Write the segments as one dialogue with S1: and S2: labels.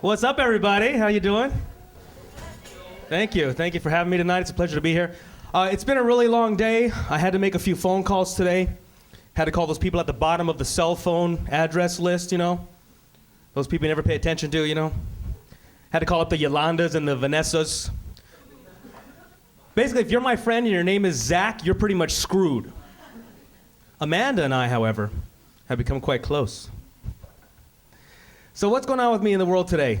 S1: What's up, everybody? How you doing? Thank you. Thank you for having me tonight. It's a pleasure to be here. It's been a really long day. I had to make a few phone calls today. Had to call those people at the bottom of the cell phone address list, you know? Those people you never pay attention to, you know? Had to call up the Yolandas and the Vanessas. Basically, if you're my friend and your name is Zach, you're pretty much screwed. Amanda and I, however, have become quite close. So what's going on with me in the world today?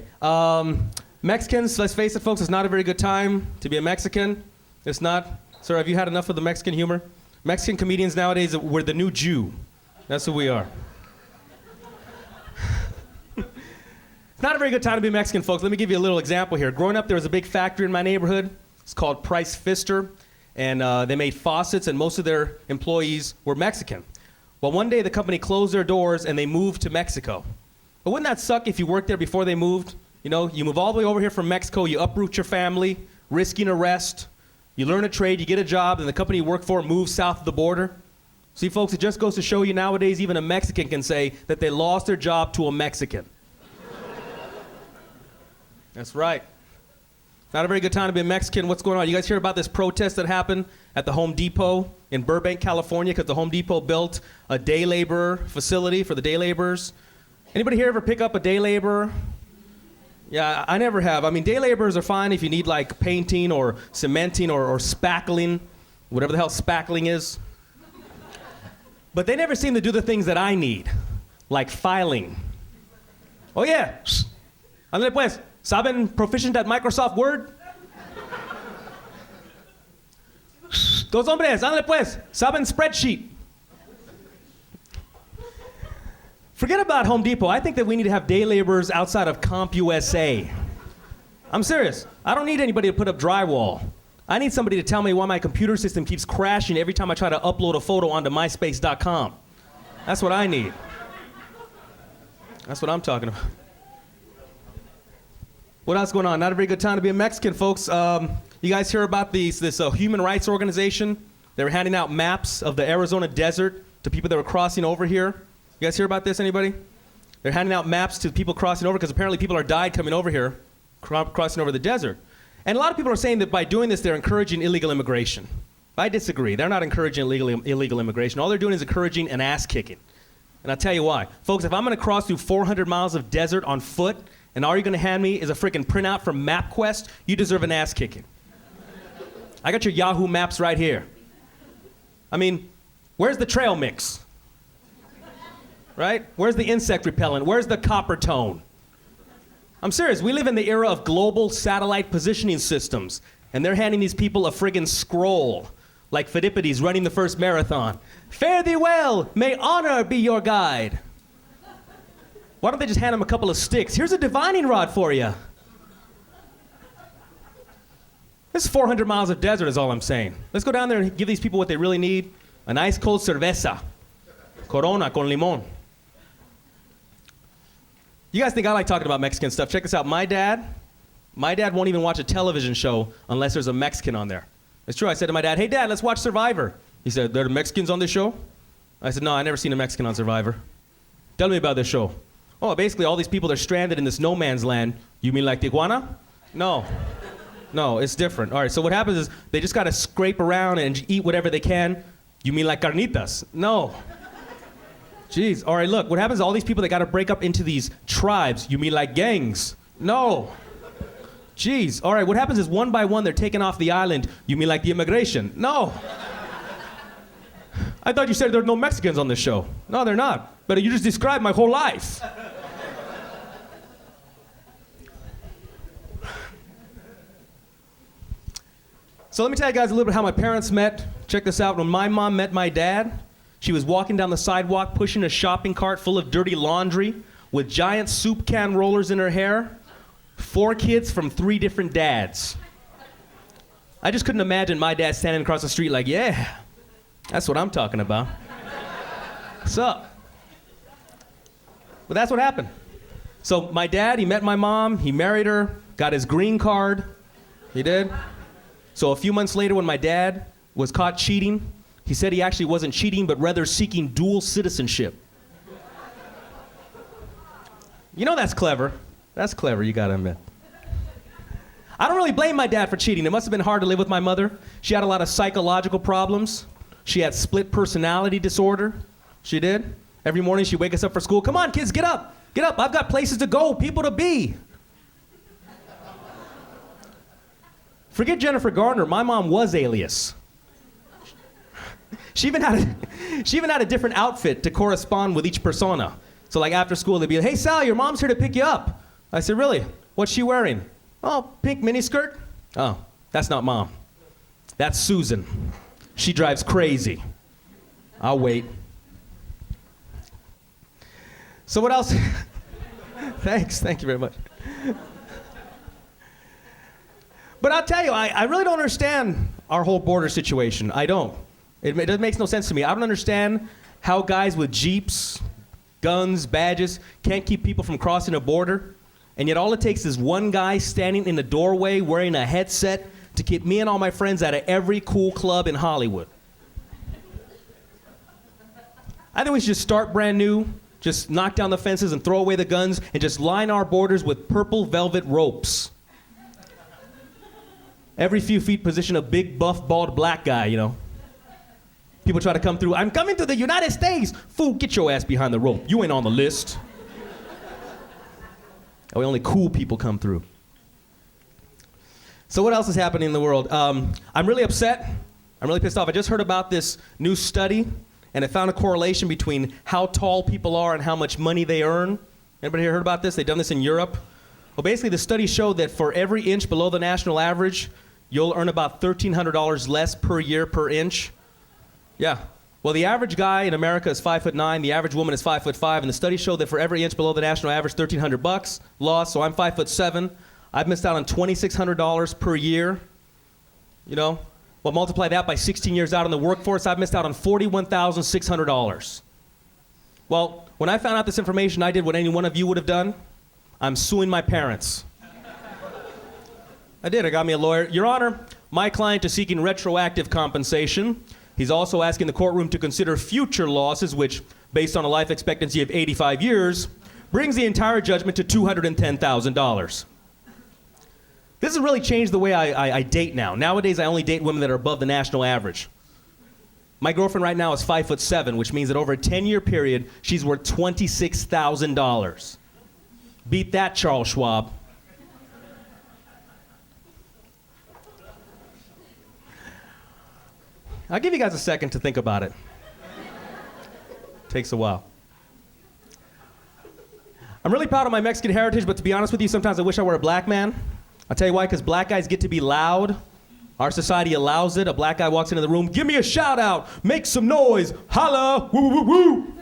S1: Mexicans, let's face it, folks, it's not a very good time to be a Mexican. It's not. Sir, have you had enough of the Mexican humor? Mexican comedians nowadays, we're the new Jew. That's who we are. It's not a very good time to be Mexican, folks. Let me give you a little example here. Growing up, there was a big factory in my neighborhood. It's called Price Pfister, and they made faucets, and most of their employees were Mexican. Well, one day the company closed their doors, and they moved to Mexico. But wouldn't that suck if you worked there before they moved? You know, you move all the way over here from Mexico, you uproot your family, risking arrest, you learn a trade, you get a job, and the company you work for moves south of the border. See, folks, it just goes to show you nowadays even a Mexican can say that they lost their job to a Mexican. That's right. Not a very good time to be a Mexican. What's going on? You guys hear about this protest that happened at the Home Depot in Burbank, California, because the Home Depot built a day laborer facility for the day laborers? Anybody here ever pick up a day laborer? Yeah, I never have. I mean, day laborers are fine if you need like painting or cementing or spackling, whatever the hell spackling is. But they never seem to do the things that I need, like filing. Oh yeah, ándale pues, ¿saben proficient at Microsoft Word? Dos hombres, ándale pues, ¿saben spreadsheet? Forget about Home Depot. I think that we need to have day laborers outside of CompUSA. I'm serious. I don't need anybody to put up drywall. I need somebody to tell me why my computer system keeps crashing every time I try to upload a photo onto myspace.com. That's what I need. That's what I'm talking about. What else going on? Not a very good time to be a Mexican, folks. You guys hear about this human rights organization? They were handing out maps of the Arizona desert to people that were crossing over here. You guys hear about this, anybody? They're handing out maps to people crossing over because apparently people are died coming over here, crossing over the desert. And a lot of people are saying that by doing this, they're encouraging illegal immigration. I disagree. They're not encouraging illegal immigration. All they're doing is encouraging an ass kicking. And I'll tell you why. Folks, if I'm going to cross through 400 miles of desert on foot, and all you're going to hand me is a freaking printout from MapQuest, you deserve an ass kicking. I got your Yahoo Maps right here. I mean, where's the trail mix? Right? Where's the insect repellent? Where's the copper tone? I'm serious. We live in the era of global satellite positioning systems, and they're handing these people a friggin' scroll, like Phidippides running the first marathon. Fare thee well, may honor be your guide. Why don't they just hand them a couple of sticks? Here's a divining rod for you. This is 400 miles of desert is all I'm saying. Let's go down there and give these people what they really need. A nice cold cerveza. Corona con limón. You guys think I like talking about Mexican stuff. Check this out. My dad won't even watch a television show unless there's a Mexican on there. It's true. I said to my dad, hey, Dad, let's watch Survivor. He said, there are Mexicans on this show? I said, no, I never seen a Mexican on Survivor. Tell me about this show. Oh, basically all these people are stranded in this no man's land. You mean like Tijuana? No. No, it's different. All right, so what happens is they just got to scrape around and eat whatever they can. You mean like carnitas? No. Jeez, all right, look, what happens is all these people, they got to break up into these tribes. You mean like gangs? No. Jeez, all right, what happens is one by one, they're taken off the island. You mean like the immigration? No. I thought you said there are no Mexicans on this show. No, they're not. But you just described my whole life. So let me tell you guys a little bit how my parents met. Check this out. When my mom met my dad, she was walking down the sidewalk pushing a shopping cart full of dirty laundry with giant soup can rollers in her hair. 4 kids from 3 different dads. I just couldn't imagine my dad standing across the street like, yeah, that's what I'm talking about. What's up? But that's what happened. So my dad, he met my mom, he married her, got his green card. He did. So a few months later when my dad was caught cheating, he said he actually wasn't cheating, but rather seeking dual citizenship. You know that's clever. That's clever, you gotta admit. I don't really blame my dad for cheating. It must have been hard to live with my mother. She had a lot of psychological problems. She had split personality disorder. She did. Every morning she'd wake us up for school. Come on, kids, get up. Get up. I've got places to go, people to be. Forget Jennifer Garner. My mom was Alias. She even had a different outfit to correspond with each persona. So like after school, they'd be like, hey, Sal, your mom's here to pick you up. I said, really? What's she wearing? Oh, pink miniskirt? Oh, that's not Mom. That's Susan. She drives crazy. I'll wait. So what else? Thanks, thank you very much. But I'll tell you, I really don't understand our whole border situation. I don't. It makes no sense to me. I don't understand how guys with Jeeps, guns, badges can't keep people from crossing a border. And yet all it takes is one guy standing in the doorway wearing a headset to keep me and all my friends out of every cool club in Hollywood. I think we should just start brand new, just knock down the fences and throw away the guns and just line our borders with purple velvet ropes. Every few feet position a big, buff, bald black guy, you know. People try to come through. I'm coming to the United States. Fool, get your ass behind the rope. You ain't on the list. Only cool people come through. So what else is happening in the world? I'm really upset. I'm really pissed off. I just heard about this new study, and it found a correlation between how tall people are and how much money they earn. Anybody here heard about this? They've done this in Europe. Well, basically, the study showed that for every inch below the national average, you'll earn about $1,300 less per year per inch. Yeah. Well, the average guy in America is 5'9", the average woman is 5'5", and the study showed that for every inch below the national average, $1,300 lost. So I'm 5'7". I've missed out on $2,600 per year. You know, well, multiply that by 16 years out in the workforce. I've missed out on $41,600. Well, when I found out this information, I did what any one of you would have done. I'm suing my parents. I did. I got me a lawyer. Your Honor, my client is seeking retroactive compensation. He's also asking the courtroom to consider future losses, which, based on a life expectancy of 85 years, brings the entire judgment to $210,000. This has really changed the way I date now. Nowadays, I only date women that are above the national average. My girlfriend right now is 5'7", which means that over a 10-year period, she's worth $26,000. Beat that, Charles Schwab. I'll give you guys a second to think about it. Takes a while. I'm really proud of my Mexican heritage, but to be honest with you, sometimes I wish I were a black man. I'll tell you why, because black guys get to be loud. Our society allows it. A black guy walks into the room, give me a shout out, make some noise, holla, woo, woo, woo.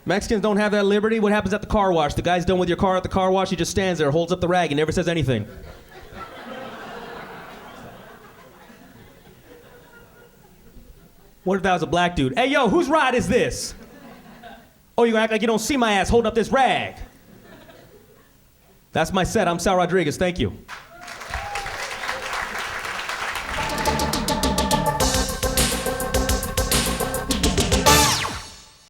S1: Mexicans don't have that liberty. What happens at the car wash? The guy's done with your car at the car wash, he just stands there, holds up the rag, and never says anything. What if that was a black dude? Hey, yo, whose ride is this? Oh, you act like you don't see my ass holding up this rag. That's my set. I'm Sal Rodriguez. Thank you.